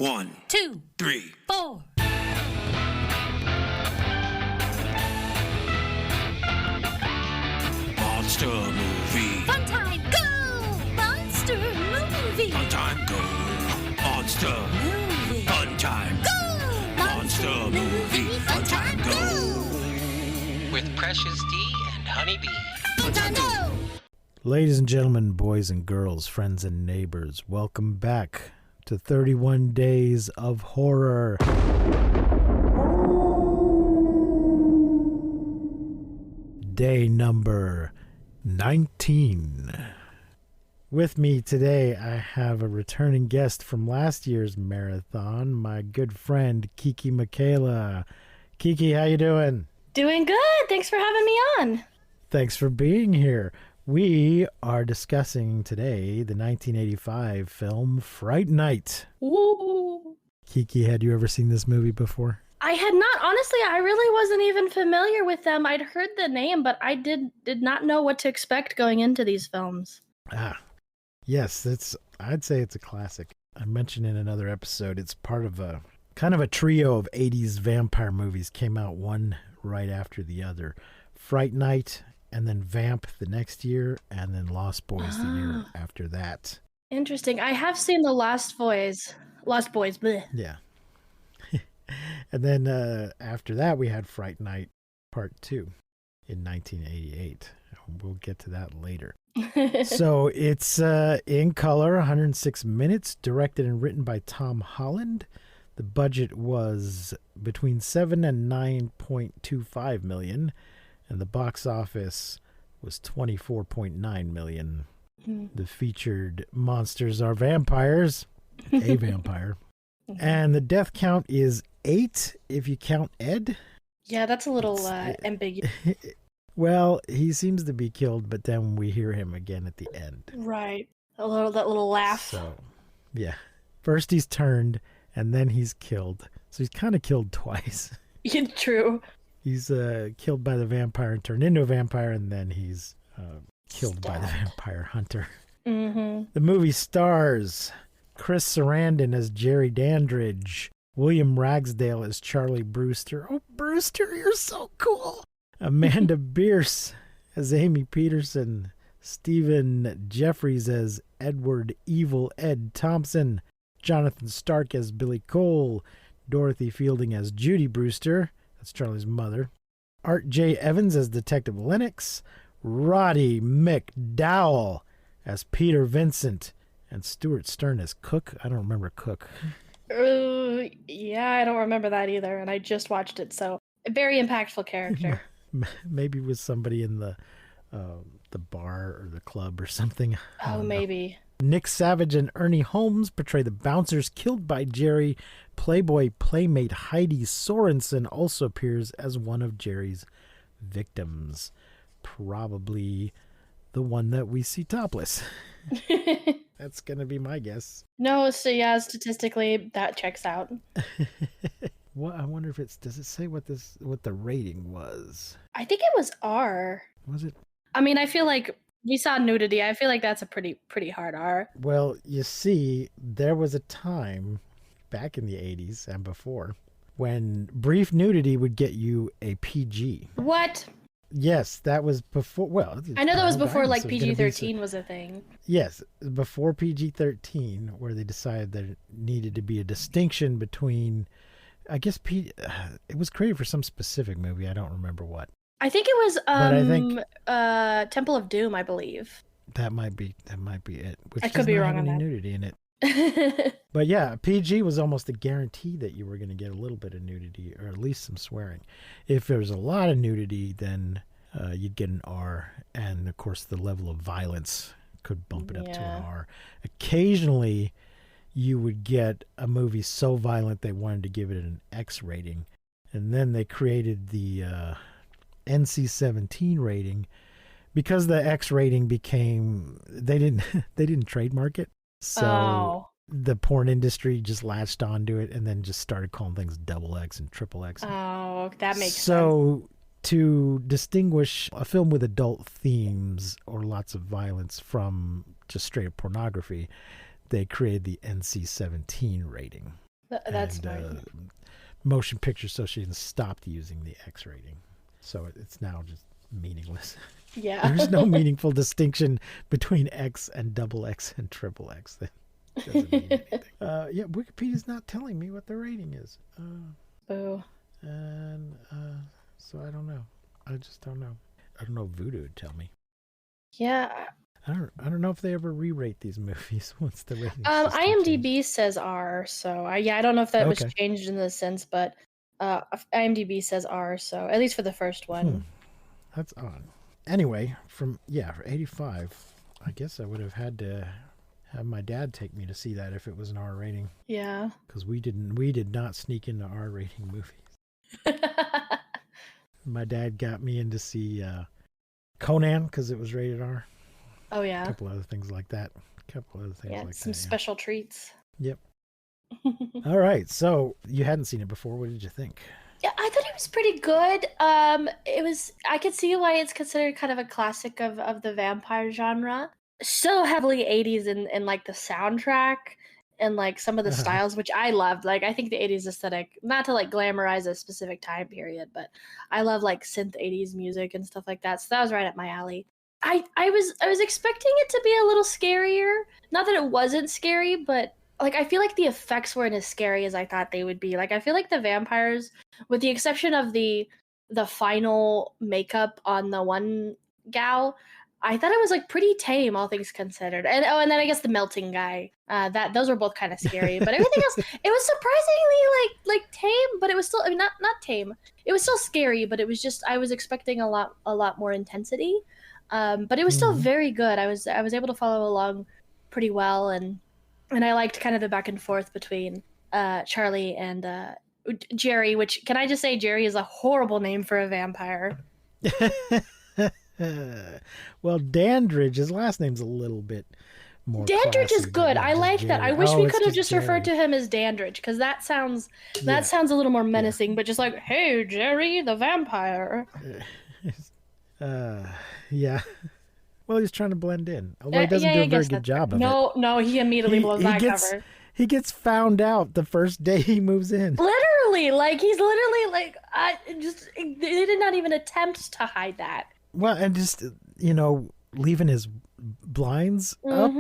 1, 2, 3, 4. Monster movie. Fun time, go! Monster movie. Fun time, go. Monster. Movie. Fun time. Go! Monster movie. Fun time, go. With Precious D and Honeybee. Fun time, go! Ladies and gentlemen, boys and girls, friends and neighbors, welcome back to 31 Days of Horror. Day number 19. With me today, I have a returning guest from last year's marathon, my good friend Kiki Michaela. Kiki, how you doing? Doing good. Thanks for having me on. Thanks for being here. We are discussing today the 1985 film Fright Night. Ooh. Kiki, had you ever seen this movie before? I had not. Honestly, I really wasn't even familiar with them. I'd heard the name, but I did not know what to expect going into these films. Yes, I'd say it's a classic. I mentioned in another episode, it's part of a kind of a trio of 80s vampire movies, came out one right after the other. Fright Night, and then Vamp the next year, and then Lost Boys the year after that. Interesting. I have seen the Lost Boys. Bleh. Yeah. And then after that, we had Fright Night Part 2 in 1988. We'll get to that later. So it's in color, 106 minutes, directed and written by Tom Holland. The budget was between 7 and 9.25 million, and the box office was 24.9 million. The featured monsters are vampires, a vampire, and the death count is 8 if you count Ed. Yeah, that's a little ambiguous. Well, he seems to be killed, but then we hear him again at the end. Right. That little laugh. So, yeah. First he's turned, and then he's killed. So he's kind of killed twice. Yeah, true. He's killed by the vampire and turned into a vampire, and then he's killed by the vampire hunter. Mm-hmm. The movie stars Chris Sarandon as Jerry Dandridge, William Ragsdale as Charlie Brewster. Oh, Brewster, you're so cool. Amanda Bierce as Amy Peterson, Stephen Jeffries as Edward Evil Ed Thompson, Jonathan Stark as Billy Cole, Dorothy Fielding as Judy Brewster, that's Charlie's mother, Art J. Evans as Detective Lennox, Roddy McDowell as Peter Vincent, and Stuart Stern as Cook. I don't remember Cook. Yeah, I don't remember that either, and I just watched it, so a very impactful character. Maybe with somebody in the bar or the club or something. Oh, maybe. Nick Savage and Ernie Holmes portray the bouncers killed by Jerry. Playboy playmate Heidi Sorensen also appears as one of Jerry's victims. Probably the one that we see topless. That's going to be my guess. No, so yeah, statistically, that checks out. Well, I wonder if does it say what the rating was? I think it was R. Was it? I mean, I feel like we saw nudity. I feel like that's a pretty hard R. Well, you see, there was a time back in the 80s and before when brief nudity would get you a PG. What? Yes, that was before. Well, I know that was before like so PG-13 was a thing. Yes, before PG-13, where they decided there needed to be a distinction between, I guess it was created for some specific movie. I don't remember what. I think it was But I think Temple of Doom, I believe. that might be it. Which I could be wrong on any that. nudity in it. But yeah, PG was almost a guarantee that you were going to get a little bit of nudity, or at least some swearing. If there was a lot of nudity, then you'd get an R, and of course the level of violence could bump it up to an R. Occasionally, you would get a movie so violent they wanted to give it an X rating, and then they created the NC-17 rating because the X rating became they didn't trademark it. So the porn industry just latched onto it and then just started calling things double X and triple X. Oh, that makes sense. So to distinguish a film with adult themes or lots of violence from just straight up pornography, they created the NC-17 rating. That's and smart. Motion Picture Association stopped using the X rating, so it's now just meaningless. Yeah. There's no meaningful distinction between X and double X and triple X. That doesn't mean anything. Yeah, Wikipedia's not telling me what the rating is. Boo. And so I don't know. I just don't know. I don't know if Voodoo would tell me. Yeah. I don't know if they ever re-rate these movies once the rating. IMDb says R, so I don't know if that was Okay. changed in this sense, but IMDb says R, so at least for the first one. That's odd. Anyway, for 85, I guess I would have had to have my dad take me to see that if it was an R rating, Yeah. because we did not sneak into R rating movies. My dad got me in to see Conan because it was rated R. Oh A yeah. couple other things like that. Yeah, Like some that. special treats. Yep. All right. So you hadn't seen it before. What did you think? Yeah, I thought it was pretty good. I could see why it's considered kind of a classic of the vampire genre. So heavily 80s in like the soundtrack and like some of the styles, which I loved. Like I think the 80s aesthetic, not to like glamorize a specific time period, but I love like synth 80s music and stuff like that. So that was right up my alley. I was expecting it to be a little scarier. Not that it wasn't scary, but like I feel like the effects weren't as scary as I thought they would be. Like I feel like the vampires, with the exception of the final makeup on the one gal, I thought it was like pretty tame, all things considered. And and then I guess the melting guy. Those were both kind of scary, but everything else, it was surprisingly like tame. But it was still, I mean, not tame. It was still scary, but it was just I was expecting a lot more intensity. But it was still very good. I was able to follow along pretty well, and I liked kind of the back and forth between Charlie and Jerry. Which, can I just say, Jerry is a horrible name for a vampire. Well, Dandridge, his last name's a little bit more Dandridge is classy, good. but I like that. I wish we could have just referred to Jerry. him as Dandridge, because that sounds a little more menacing. But just like, hey, Jerry, the vampire. Yeah. Well, he's trying to blend in, although he doesn't do a very good job of it. No, he immediately blows that cover. He gets found out the first day he moves in. Literally, like he's literally like, they did not even attempt to hide that. Well, and just leaving his blinds up.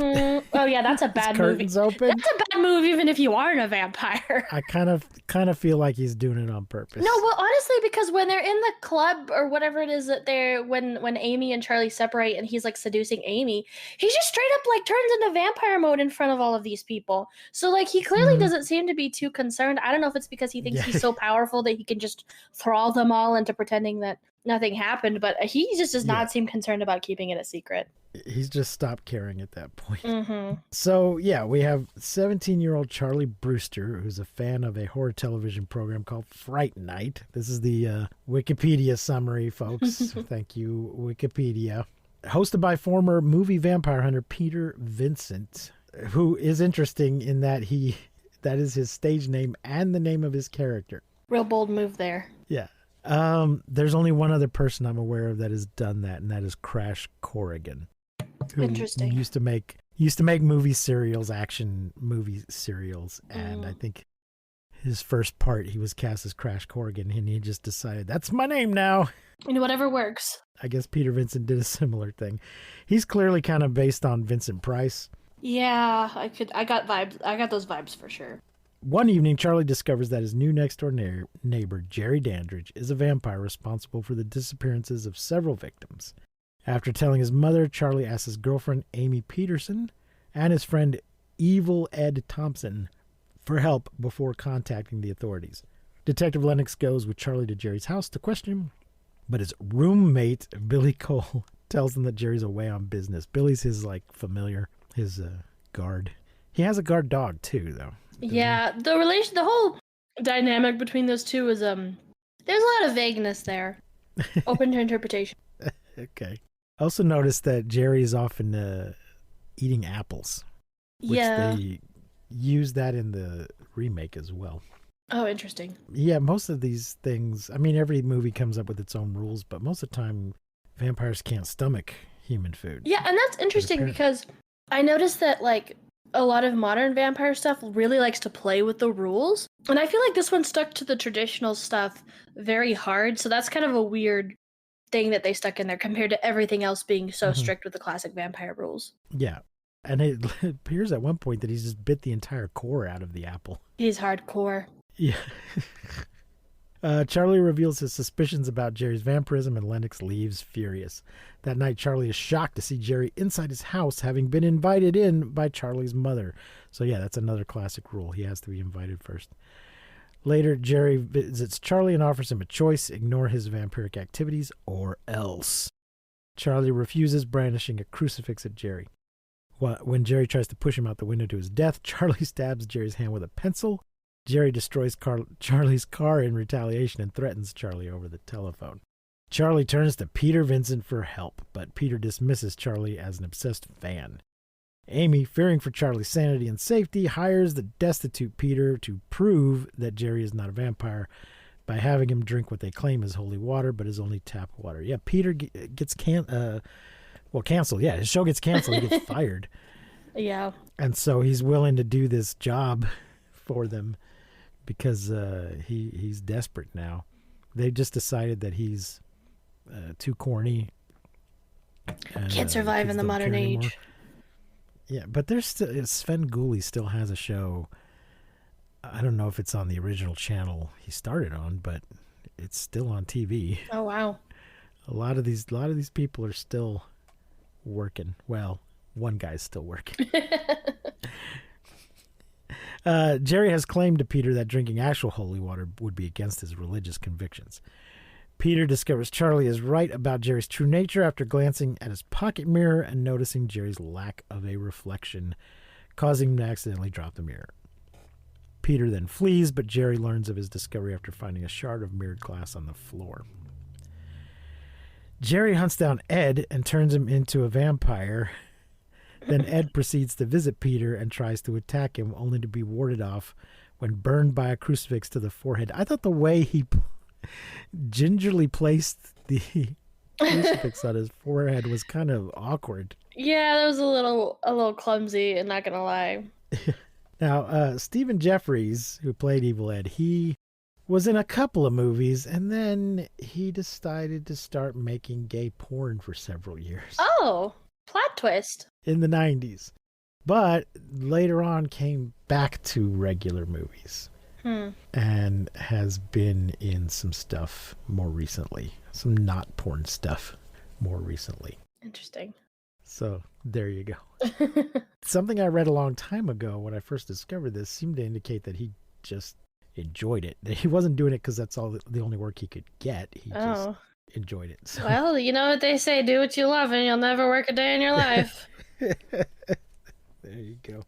Oh yeah, that's a bad movie. Curtains open. That's a bad move, even if you aren't a vampire. I kind of feel like he's doing it on purpose. No, well, honestly, because when they're in the club or whatever it is that they're when Amy and Charlie separate and he's like seducing Amy, he just straight up like turns into vampire mode in front of all of these people. So like he clearly doesn't seem to be too concerned. I don't know if it's because he thinks he's so powerful that he can just thrall them all into pretending that nothing happened, but he just does not seem concerned about keeping it a secret. He's just stopped caring at that point. So, yeah, we have 17-year-old Charlie Brewster, who's a fan of a horror television program called Fright Night. This is the Wikipedia summary, folks. Thank you, Wikipedia. Hosted by former movie vampire hunter Peter Vincent, who is interesting in that that is his stage name and the name of his character. Real bold move there. Yeah. There's only one other person I'm aware of that has done that, and that is Crash Corrigan, who Interesting. used to make movie serials, action movie serials, and I think his first part he was cast as Crash Corrigan, and he just decided that's my name now. And whatever works. I guess Peter Vincent did a similar thing. He's clearly kind of based on Vincent Price. Yeah, I got vibes. I got those vibes for sure. One evening, Charlie discovers that his new next-door neighbor, Jerry Dandridge, is a vampire responsible for the disappearances of several victims. After telling his mother, Charlie asks his girlfriend, Amy Peterson, and his friend, Evil Ed Thompson, for help before contacting the authorities. Detective Lennox goes with Charlie to Jerry's house to question him, but his roommate, Billy Cole, tells him that Jerry's away on business. Billy's his, familiar, his guard. He has a guard dog, too, though. Yeah, the whole dynamic between those two is there's a lot of vagueness there, open to interpretation. Okay. I also noticed that Jerry's often eating apples, which they use that in the remake as well. Oh, interesting. Yeah, most of these things, I mean, every movie comes up with its own rules, but most of the time, vampires can't stomach human food. Yeah, and that's interesting because I noticed that, a lot of modern vampire stuff really likes to play with the rules. And I feel like this one stuck to the traditional stuff very hard. So that's kind of a weird thing that they stuck in there compared to everything else being so strict with the classic vampire rules. Yeah. And it appears at one point that he's just bit the entire core out of the apple. He's hardcore. Yeah. Charlie reveals his suspicions about Jerry's vampirism, and Lennox leaves furious. That night, Charlie is shocked to see Jerry inside his house, having been invited in by Charlie's mother. So yeah, that's another classic rule. He has to be invited first. Later, Jerry visits Charlie and offers him a choice: ignore his vampiric activities or else. Charlie refuses, brandishing a crucifix at Jerry. When Jerry tries to push him out the window to his death, Charlie stabs Jerry's hand with a pencil. Jerry destroys Charlie's car in retaliation and threatens Charlie over the telephone. Charlie turns to Peter Vincent for help, but Peter dismisses Charlie as an obsessed fan. Amy, fearing for Charlie's sanity and safety, hires the destitute Peter to prove that Jerry is not a vampire by having him drink what they claim is holy water, but is only tap water. Yeah, Peter gets canceled. Yeah, his show gets canceled. He gets fired. Yeah. And so he's willing to do this job for them because he's desperate now. They've just decided that he's too corny. And, Can't survive in the modern age. Anymore. Yeah, but there's still Sven Gulli still has a show. I don't know if it's on the original channel he started on, but it's still on TV. Oh wow! A lot of these people are still working. Well, one guy's still working. Jerry has claimed to Peter that drinking actual holy water would be against his religious convictions. Peter discovers Charlie is right about Jerry's true nature after glancing at his pocket mirror and noticing Jerry's lack of a reflection, causing him to accidentally drop the mirror. Peter then flees, but Jerry learns of his discovery after finding a shard of mirrored glass on the floor. Jerry hunts down Ed and turns him into a vampire. Then Ed proceeds to visit Peter and tries to attack him, only to be warded off when burned by a crucifix to the forehead. I thought the way he gingerly placed the crucifix on his forehead was kind of awkward. Yeah, that was a little clumsy, I'm not gonna lie. Now, Stephen Jeffries, who played Evil Ed, he was in a couple of movies, and then he decided to start making gay porn for several years. Oh, plot twist. In the 90s. But later on came back to regular movies. And has been in some stuff more recently. Some not porn stuff more recently. Interesting. So there you go. Something I read a long time ago when I first discovered this seemed to indicate that he just enjoyed it. He wasn't doing it because that's all the only work he could get. He just enjoyed it. So. Well, you know what they say, do what you love and you'll never work a day in your life. There you go.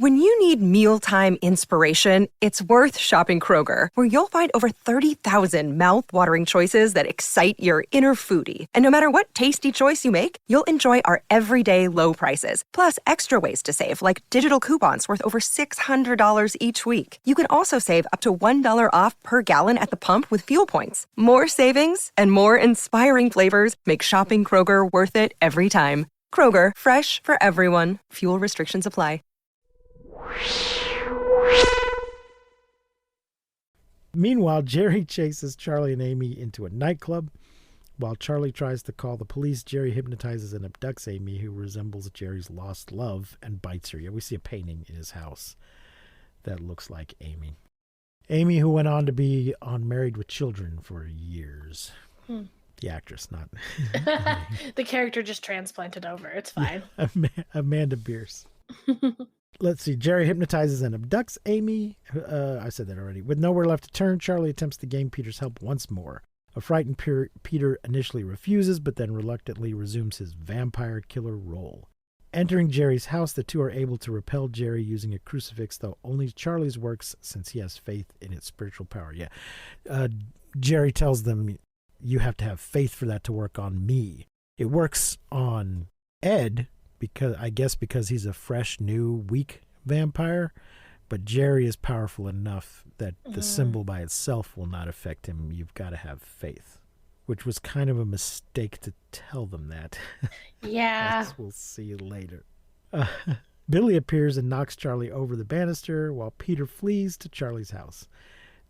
When you need mealtime inspiration, it's worth shopping Kroger, where you'll find over 30,000 mouth-watering choices that excite your inner foodie. And no matter what tasty choice you make, you'll enjoy our everyday low prices, plus extra ways to save, like digital coupons worth over $600 each week. You can also save up to $1 off per gallon at the pump with fuel points. More savings and more inspiring flavors make shopping Kroger worth it every time. Kroger, fresh for everyone. Fuel restrictions apply. Meanwhile, Jerry chases Charlie and Amy into a nightclub. While Charlie tries to call the police, Jerry hypnotizes and abducts Amy, who resembles Jerry's lost love, and bites her. Yeah, we see a painting in his house that looks like Amy. Amy, who went on to be on Married with Children for years. The actress, not... The character just transplanted over. It's fine. Yeah, Amanda Bierce. Let's see. Jerry hypnotizes and abducts Amy. I said that already. With nowhere left to turn, Charlie attempts to gain Peter's help once more. A frightened Peter initially refuses, but then reluctantly resumes his vampire killer role. Entering Jerry's house, the two are able to repel Jerry using a crucifix, though only Charlie's works since he has faith in its spiritual power. Yeah. Jerry tells them, you have to have faith for that to work on me. It works on Ed, because he's a fresh, new, weak vampire, but Jerry is powerful enough that the symbol by itself will not affect him. You've got to have faith, which was kind of a mistake to tell them that. Yeah. As we'll see later. Uh, Billy appears and knocks Charlie over the banister while Peter flees to Charlie's house.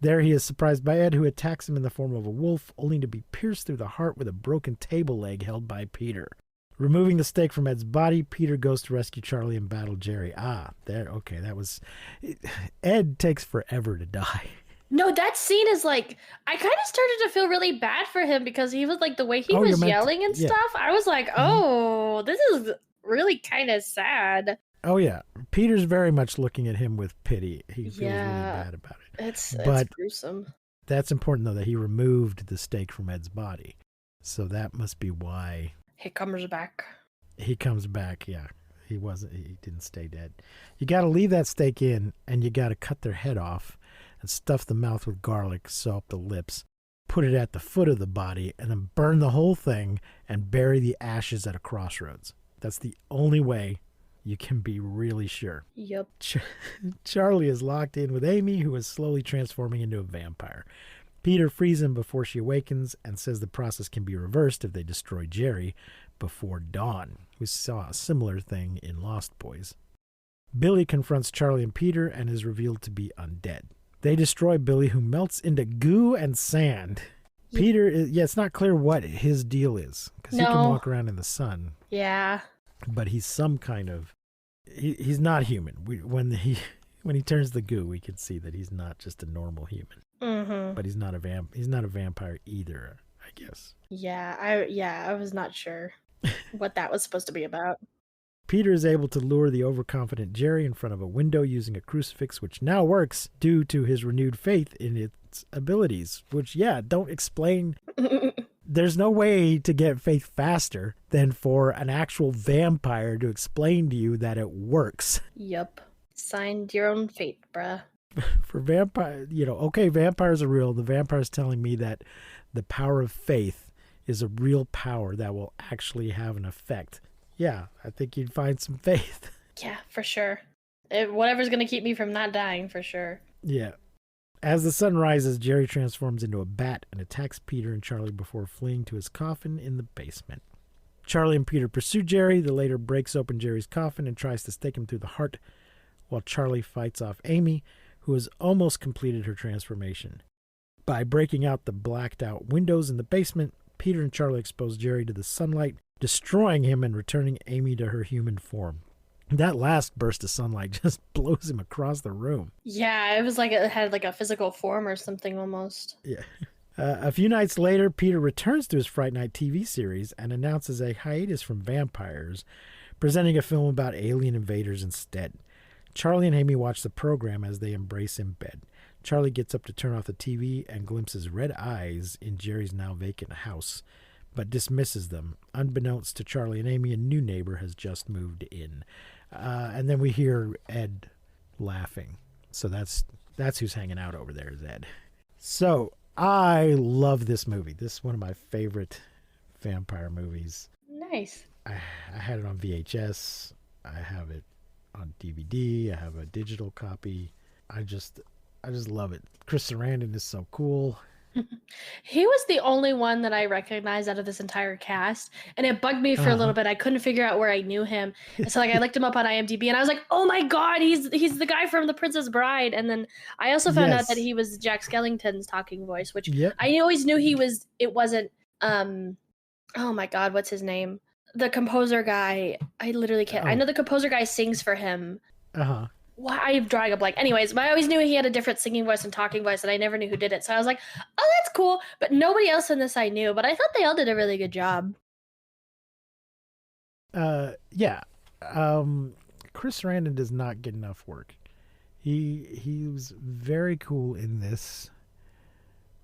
There he is surprised by Ed, who attacks him in the form of a wolf, only to be pierced through the heart with a broken table leg held by Peter. Removing the stake from Ed's body, Peter goes to rescue Charlie and battle Jerry. Okay, that was... Ed takes forever to die. No, that scene is like, I kind of started to feel really bad for him because he was like, the way he was yelling and stuff, I was like, oh, this is really kind of sad. Oh, yeah. Peter's very much looking at him with pity. He feels really bad about it. It's gruesome. That's important, though, that he removed the stake from Ed's body. So that must be why... He comes back. He comes back, yeah. He didn't stay dead. You got to leave that stake in, and you got to cut their head off and stuff the mouth with garlic, sew up the lips, put it at the foot of the body, and then burn the whole thing and bury the ashes at a crossroads. That's the only way you can be really sure. Yep. Charlie is locked in with Amy, who is slowly transforming into a vampire. Peter frees him before she awakens and says the process can be reversed if they destroy Jerry before dawn. We saw a similar thing in Lost Boys. Billy confronts Charlie and Peter and is revealed to be undead. They destroy Billy, who melts into goo and sand. Peter, it's not clear what his deal is, because he can walk around in the sun. Yeah. But he's some kind of... He's not human. When he turns the goo, we can see that he's not just a normal human. Mm-hmm. But he's not a vampire either, I guess. Yeah, I was not sure what that was supposed to be about. Peter is able to lure the overconfident Jerry in front of a window using a crucifix, which now works due to his renewed faith in its abilities, which, don't explain. There's no way to get faith faster than for an actual vampire to explain to you that it works. Yep. Signed your own fate, bruh. For vampire, vampires are real. The vampire's telling me that the power of faith is a real power that will actually have an effect. Yeah, I think you'd find some faith. Yeah, for sure. Whatever's going to keep me from not dying, for sure. Yeah. As the sun rises, Jerry transforms into a bat and attacks Peter and Charlie before fleeing to his coffin in the basement. Charlie and Peter pursue Jerry. The latter breaks open Jerry's coffin and tries to stake him through the heart, while Charlie fights off Amy, who has almost completed her transformation. By breaking out the blacked-out windows in the basement, Peter and Charlie expose Jerry to the sunlight, destroying him and returning Amy to her human form. That last burst of sunlight just blows him across the room. Yeah, it was like it had like a physical form or something almost. Yeah. A few nights later, Peter returns to his Fright Night TV series and announces a hiatus from vampires, presenting a film about alien invaders instead. Charlie and Amy watch the program as they embrace in bed. Charlie gets up to turn off the TV and glimpses red eyes in Jerry's now vacant house, but dismisses them. Unbeknownst to Charlie and Amy, a new neighbor has just moved in. And then we hear Ed laughing. So that's who's hanging out over there is Ed. So I love this movie. This is one of my favorite vampire movies. Nice. I had it on VHS. I have it on DVD. I have a digital copy. I just love it. Chris Sarandon is so cool. He was the only one that I recognized out of this entire cast, and it bugged me for a little bit. I couldn't figure out where I knew him, and so I looked him up on IMDb, and I was like, "Oh my god, he's the guy from The Princess Bride." And then I also found out that he was Jack Skellington's talking voice, which I always knew he was. It wasn't. Oh my god, what's his name? The composer guy. I literally can't. I know the composer guy sings for him. Why I'm drawing a blank. Anyways, but I always knew he had a different singing voice and talking voice, and I never knew who did it. So I was like, oh, that's cool. But nobody else in this I knew. But I thought they all did a really good job. Yeah. Chris Sarandon does not get enough work. He was very cool in this.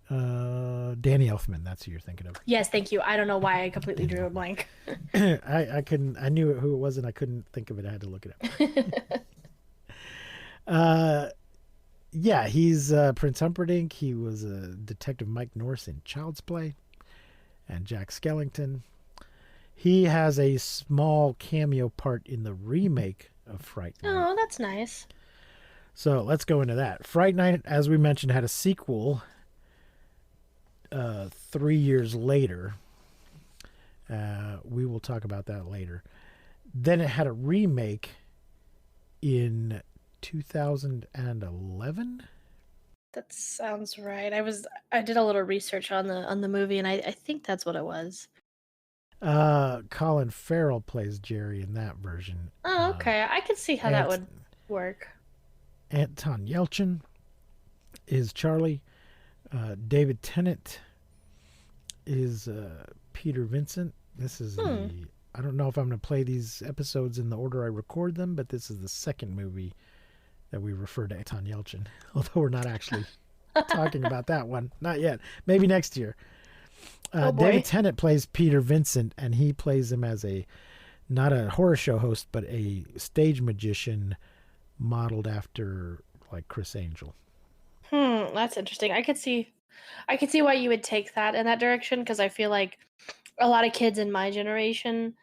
Danny Elfman, that's who you're thinking of. Yes, thank you. I don't know why I completely drew a blank. I knew who it was and I couldn't think of it. I had to look it up. Yeah, he's Prince Humperdinck. He was Detective Mike Norris in Child's Play, and Jack Skellington. He has a small cameo part in the remake of Fright Night. Oh, that's nice. So let's go into that. Fright Night, as we mentioned, had a sequel 3 years later. We will talk about that later. Then it had a remake in 2011. That sounds right. I did a little research on the movie, and I think that's what it was. Colin Farrell plays Jerry in that version. Oh, okay. I could see how that would work. Anton Yelchin is Charlie. David Tennant is Peter Vincent. This is I don't know if I'm going to play these episodes in the order I record them, but this is the second movie that we refer to Anton Yelchin, although we're not actually talking about that one. Not yet. Maybe next year. David Tennant plays Peter Vincent, and he plays him as not a horror show host, but a stage magician modeled after like Chris Angel. That's interesting. I could see why you would take that in that direction, because I feel like a lot of kids in my generation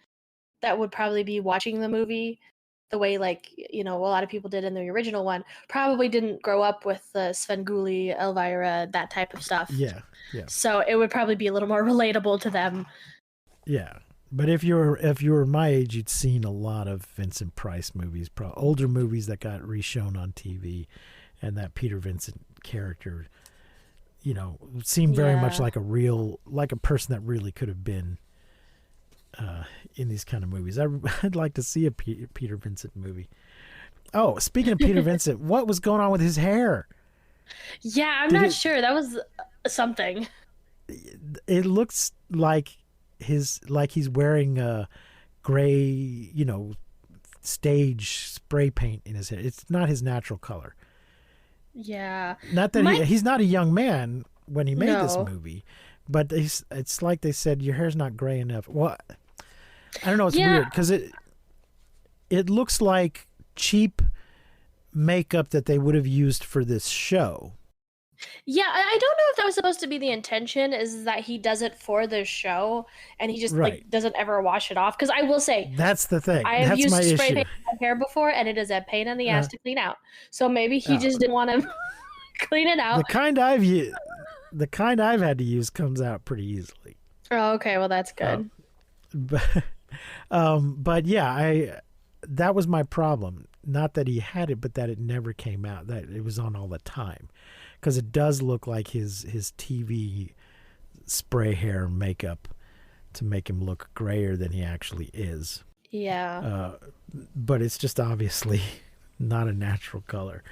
that would probably be watching the movie the way, like, a lot of people did in the original one, probably didn't grow up with Svengoolie, Elvira, that type of stuff. Yeah. So it would probably be a little more relatable to them. Yeah. But if you were my age, you'd seen a lot of Vincent Price movies, older movies that got reshown on TV, and that Peter Vincent character, seemed very much like a person that really could have been in these kind of movies. I'd like to see a Peter Vincent movie. Oh, speaking of Peter Vincent, what was going on with his hair? Yeah, I'm not sure. That was something. It looks like he's wearing a gray, stage spray paint in his hair. It's not his natural color. Yeah. Not that he's not a young man when he made this movie, but it's like they said, your hair's not gray enough. Well, I don't know. It's weird because it looks like cheap makeup that they would have used for this show. Yeah, I don't know if that was supposed to be the intention, is that he does it for the show and he just doesn't ever wash it off. Because I will say, that's the thing. I've used spray paint on my hair before, and it is a pain in the ass to clean out. So maybe he just didn't want to clean it out. The kind I've had to use comes out pretty easily. Oh, okay. Well, that's good. But yeah, that was my problem. Not that he had it, but that it never came out. That it was on all the time, because it does look like his TV spray hair makeup to make him look grayer than he actually is. Yeah. But it's just obviously not a natural color,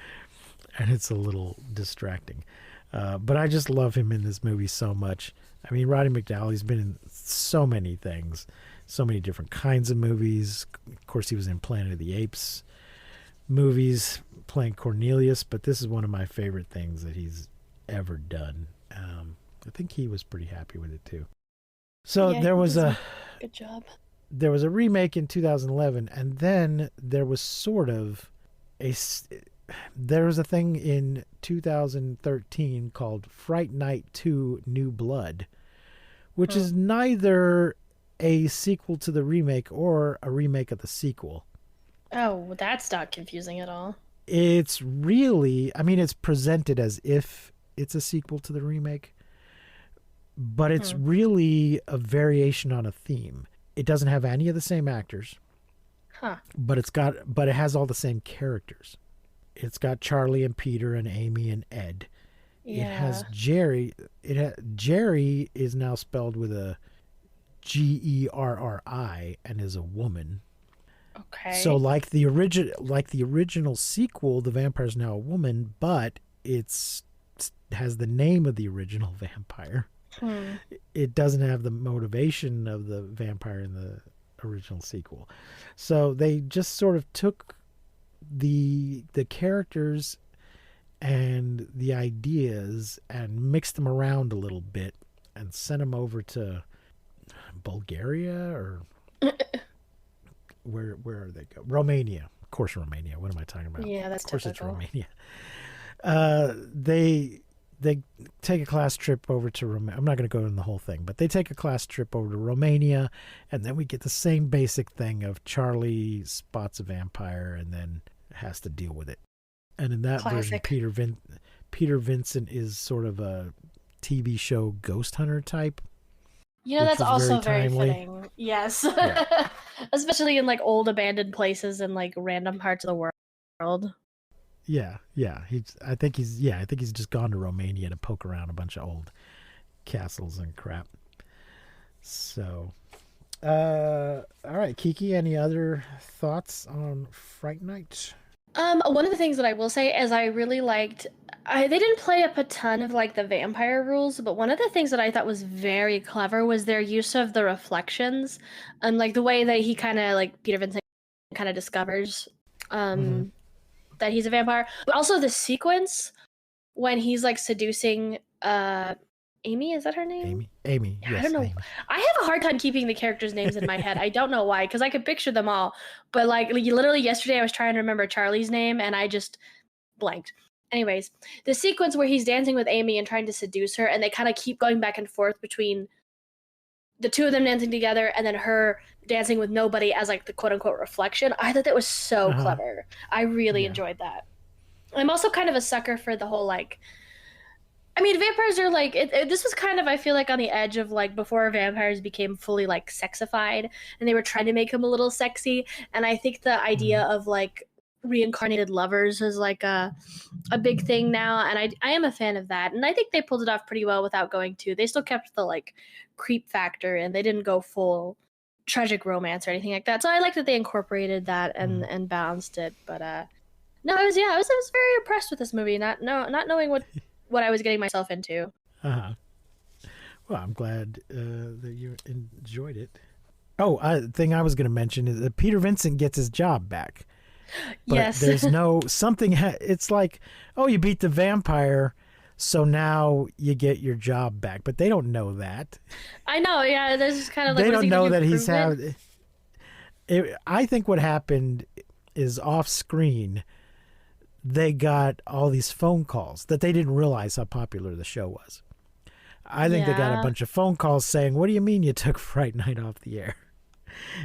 and it's a little distracting. But I just love him in this movie so much. I mean, Roddy McDowall, he's been in so many things, so many different kinds of movies. Of course, he was in Planet of the Apes movies playing Cornelius, but this is one of my favorite things that he's ever done. I think he was pretty happy with it too. So there was a good job. There was a remake in 2011, and then there was sort of there was a thing in 2013 called Fright Night 2 New Blood, which is neither a sequel to the remake or a remake of the sequel. Oh, that's not confusing at all. It's really, I mean, it's presented as if it's a sequel to the remake, but it's really a variation on a theme. It doesn't have any of the same actors, but it has all the same characters. It's got Charlie and Peter and Amy and Ed. Yeah. It has Jerry. Jerry is now spelled with a Gerri and is a woman. Okay. So like the original sequel, the vampire's now a woman, but has the name of the original vampire. It doesn't have the motivation of the vampire in the original sequel. So they just sort of took the characters and the ideas and mixed them around a little bit and sent them over to Bulgaria or where are they go? Romania. Of course, Romania. What am I talking about? Yeah, that's typical. Of course It's Romania. They take a class trip over to Romania. I'm not going to go into the whole thing, but they take a class trip over to Romania, and then we get the same basic thing of Charlie spots a vampire and then has to deal with it. And in that version, Peter Vincent is sort of a TV show ghost hunter type. That's also very fitting. Yes. Yeah. especially in like old abandoned places in like random parts of the world. Yeah. I think he's just gone to Romania to poke around a bunch of old castles and crap. So, all right, Kiki, any other thoughts on Fright Night? One of the things that I will say is I really liked. They didn't play up a ton of like the vampire rules, but one of the things that I thought was very clever was their use of the reflections, and like the way that he kind of like Peter Vincent kind of discovers that he's a vampire, but also the sequence when he's like seducing Amy, is that her name? Amy. Yeah, Yes, I don't know. Amy. I have a hard time keeping the characters' names in my head. I don't know why, because I could picture them all. But like literally yesterday, I was trying to remember Charlie's name, and I just blanked. Anyways, the sequence where he's dancing with Amy and trying to seduce her, and they kind of keep going back and forth between the two of them dancing together, and then her dancing with nobody as like the quote unquote reflection. I thought that was so clever. I really enjoyed that. I'm also kind of a sucker for the whole like. I mean, vampires are like this was kind of I feel like on the edge of like before vampires became fully like sexified, and they were trying to make them a little sexy. And I think the idea of like reincarnated lovers is like a big thing now, and I am a fan of that. And I think they pulled it off pretty well without going too. They still kept the like creep factor, and they didn't go full tragic romance or anything like that. So I like that they incorporated that and balanced it. But no, I was very impressed with this movie. Not knowing what I was getting myself into. Well, I'm glad that you enjoyed it. Oh, thing I was going to mention is that Peter Vincent gets his job back. But yes. There's no something. It's like, oh, you beat the vampire, so now you get your job back. But they don't know that. I know. Yeah, there's just kind of like they don't know that he's having. I think what happened is off screen. They got all these phone calls that they didn't realize how popular the show was. I think they got a bunch of phone calls saying, "What do you mean you took Fright Night off the air?"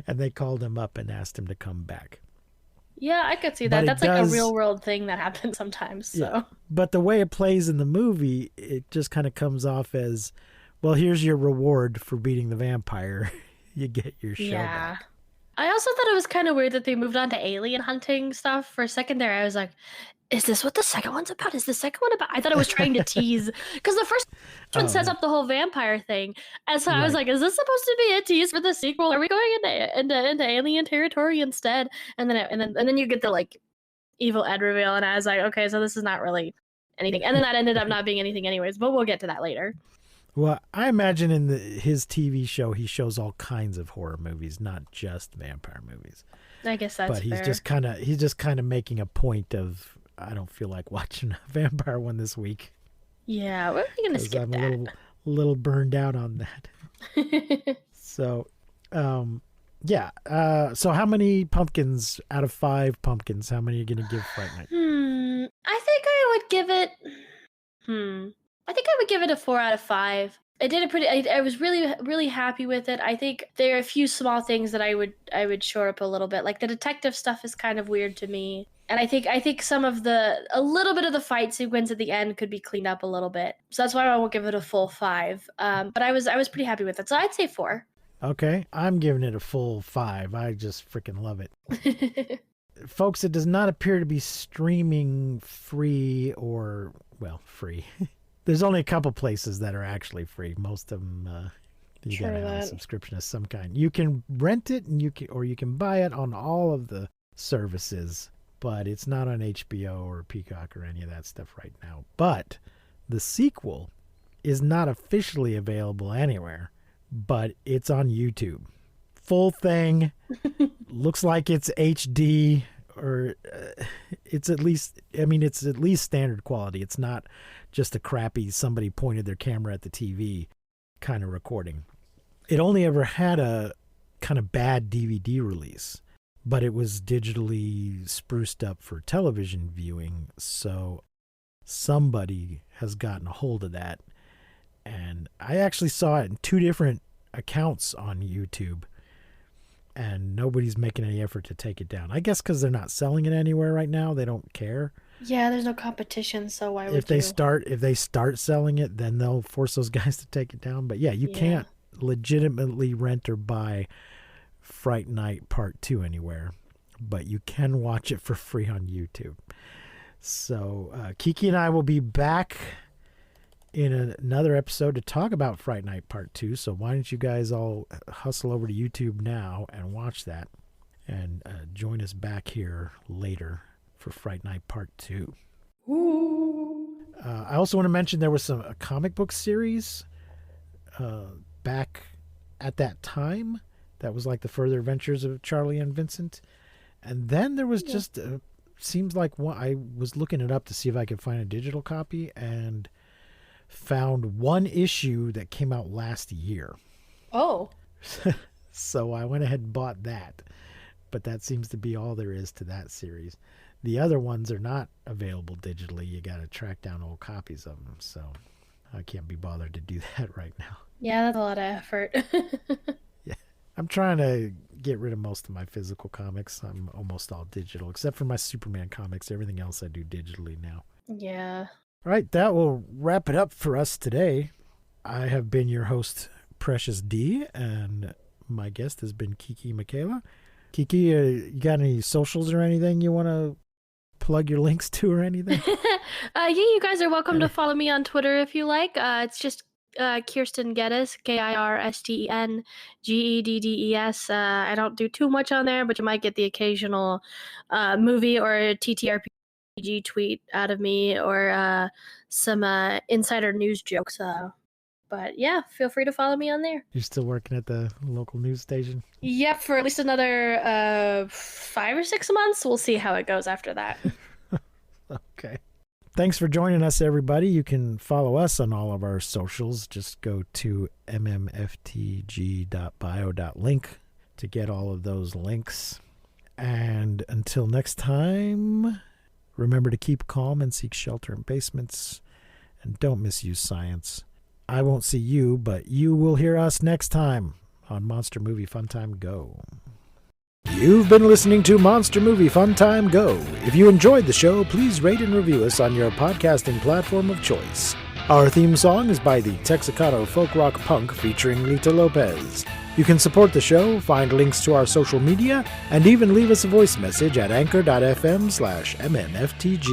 And they called him up and asked him to come back. Yeah, I could see that. That's like a real world thing that happens sometimes. So. Yeah. But the way it plays in the movie, it just kind of comes off as, well, here's your reward for beating the vampire. You get your show back. I also thought it was kind of weird that they moved on to alien hunting stuff. For a second there, I was like, is this what the second one's about? Is the second one about? I thought it was trying to tease, because the first one sets up the whole vampire thing. And so I was like, is this supposed to be a tease for the sequel? Are we going into alien territory instead? And then you get the like evil Ed reveal, and I was like, okay, so this is not really anything. And then that ended up not being anything anyways, but we'll get to that later. Well, I imagine in his TV show, he shows all kinds of horror movies, not just vampire movies. I guess that's fair. But he's just kind of making a point of, I don't feel like watching a vampire one this week. Yeah, we're gonna skip I'm that. a little burned out on that. So, yeah. So how many pumpkins out of 5 pumpkins? How many are you gonna give Fright Night? I think I would give it. I think I would give it a 4 out of 5. I did a pretty. I was really happy with it. I think there are a few small things that I would shore up a little bit. Like the detective stuff is kind of weird to me, and I think a little bit of the fight sequence at the end could be cleaned up a little bit. So that's why I won't give it a full 5. But I was pretty happy with it, so I'd say 4. Okay, I'm giving it a full 5. I just freaking love it. Folks, it does not appear to be streaming free free. There's only a couple places that are actually free. Most of them, you gotta have a subscription of some kind. You can rent it, and you can buy it on all of the services, but it's not on HBO or Peacock or any of that stuff right now. But the sequel is not officially available anywhere, but it's on YouTube. Full thing. Looks like it's HD, or it's at least standard quality. It's not just a crappy somebody pointed their camera at the TV kind of recording. It only ever had a kind of bad DVD release, but it was digitally spruced up for television viewing, so somebody has gotten a hold of that. And I actually saw it in 2 different accounts on YouTube, and nobody's making any effort to take it down. I guess because they're not selling it anywhere right now. They don't care. Yeah, there's no competition, so why would if they start selling it, then they'll force those guys to take it down. But yeah, you can't legitimately rent or buy Fright Night Part 2 anywhere, but you can watch it for free on YouTube. So Kiki and I will be back in another episode to talk about Fright Night Part 2. So why don't you guys all hustle over to YouTube now and watch that, and join us back here later for Fright Night Part 2. I also want to mention there was a comic book series back at that time that was like the Further Adventures of Charlie and Vincent. And then there was just, seems like I was looking it up to see if I could find a digital copy, and found one issue that came out last year. Oh. So I went ahead and bought that. But that seems to be all there is to that series. The other ones are not available digitally. You got to track down old copies of them. So I can't be bothered to do that right now. Yeah, that's a lot of effort. Yeah. I'm trying to get rid of most of my physical comics. I'm almost all digital, except for my Superman comics. Everything else I do digitally now. Yeah. All right, that will wrap it up for us today. I have been your host, Precious D, and my guest has been Kiki Michaela. Kiki, you got any socials or anything you want to plug your links to or anything? Yeah, you guys are welcome to follow me on Twitter if you like. It's just Kirsten Geddes, KirstenGeddes. I don't do too much on there, but you might get the occasional movie or TTRPG tweet out of me, or some insider news jokes. But yeah, feel free to follow me on there. You're still working at the local news station? Yep, for at least another 5 or 6 months. We'll see how it goes after that. Okay. Thanks for joining us, everybody. You can follow us on all of our socials. Just go to mmftg.bio.link to get all of those links. And until next time, remember to keep calm and seek shelter in basements. And don't misuse science. I won't see you, but you will hear us next time on Monster Movie Fun Time Go. You've been listening to Monster Movie Fun Time Go. If you enjoyed the show, please rate and review us on your podcasting platform of choice. Our theme song is by the Texacato Folk Rock Punk featuring Lita Lopez. You can support the show, find links to our social media, and even leave us a voice message at anchor.fm/mmftg.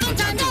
Fun time go!